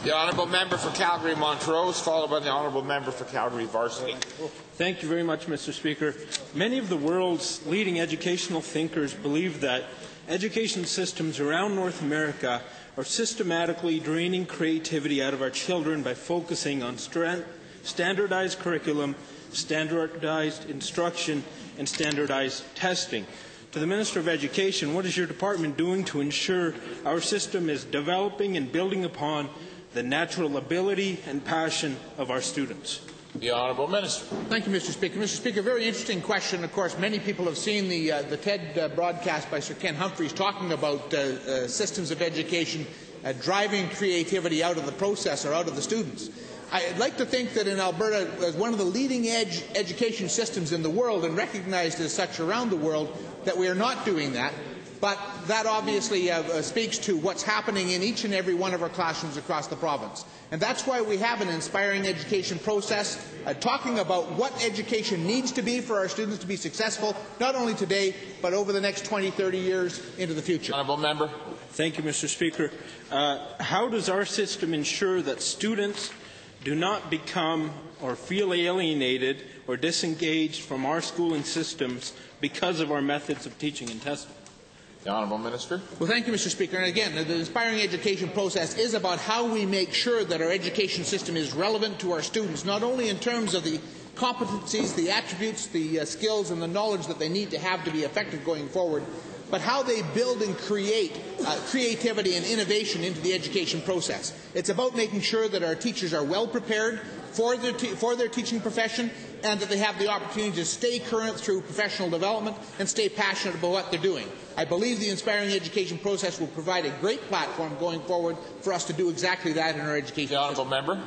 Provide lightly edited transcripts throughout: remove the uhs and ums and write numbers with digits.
The Honourable Member for Calgary-Montrose, followed by the Honourable Member for Calgary-Varsity. Thank you very much, Mr. Speaker. Many of the world's leading educational thinkers believe that education systems around North America are systematically draining creativity out of our children by focusing on standardized curriculum, standardized instruction, and standardized testing. To the Minister of Education, what is your department doing to ensure our system is developing and building upon the natural ability and passion of our students? The Honourable Minister. Thank you, Mr. Speaker. Mr. Speaker, very interesting question. Of course, many people have seen the TED broadcast by Sir Ken Humphreys talking about systems of education driving creativity out of the process or out of the students. I'd like to think that in Alberta, as one of the leading-edge education systems in the world and recognized as such around the world, that we are not doing that. But that obviously speaks to what's happening in each and every one of our classrooms across the province. And that's why we have an inspiring education process talking about what education needs to be for our students to be successful, not only today, but over the next 20, 30 years into the future. Honourable Member. Thank you, Mr. Speaker. How does our system ensure that students do not become or feel alienated or disengaged from our schooling systems because of our methods of teaching and testing? The Honourable Minister. Well, thank you, Mr. Speaker. And again, the inspiring education process is about how we make sure that our education system is relevant to our students, not only in terms of the competencies, the attributes, the skills and the knowledge that they need to have to be effective going forward, but how they build and create creativity and innovation into the education process. It's about making sure that our teachers are well prepared for their teaching profession and that they have the opportunity to stay current through professional development and stay passionate about what they're doing. I believe the inspiring education process will provide a great platform going forward for us to do exactly that in our education system. The Honourable Member.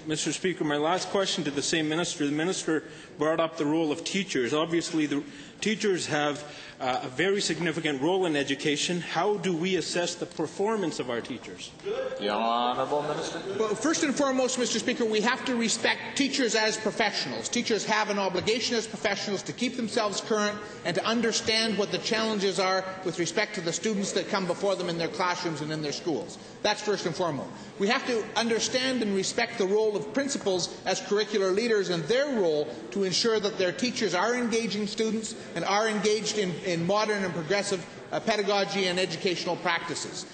Mr. Speaker, my last question to the same minister. The minister brought up the role of teachers. Obviously, the teachers have a very significant role in education. How do we assess the performance of our teachers? The Honourable Minister. Well, first and foremost, Mr. Speaker, we have to respect teachers as professionals. Teachers have an obligation as professionals to keep themselves current and to understand what the challenges are with respect to the students that come before them in their classrooms and in their schools. That's first and foremost. We have to understand and respect the role of principals as curricular leaders and their role to ensure that their teachers are engaging students and are engaged in modern and progressive pedagogy and educational practices.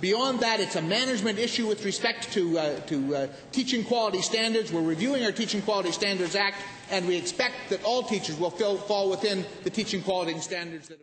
Beyond that, it's a management issue with respect to teaching quality standards. We're reviewing our Teaching Quality Standards Act, and we expect that all teachers will fall within the teaching quality standards that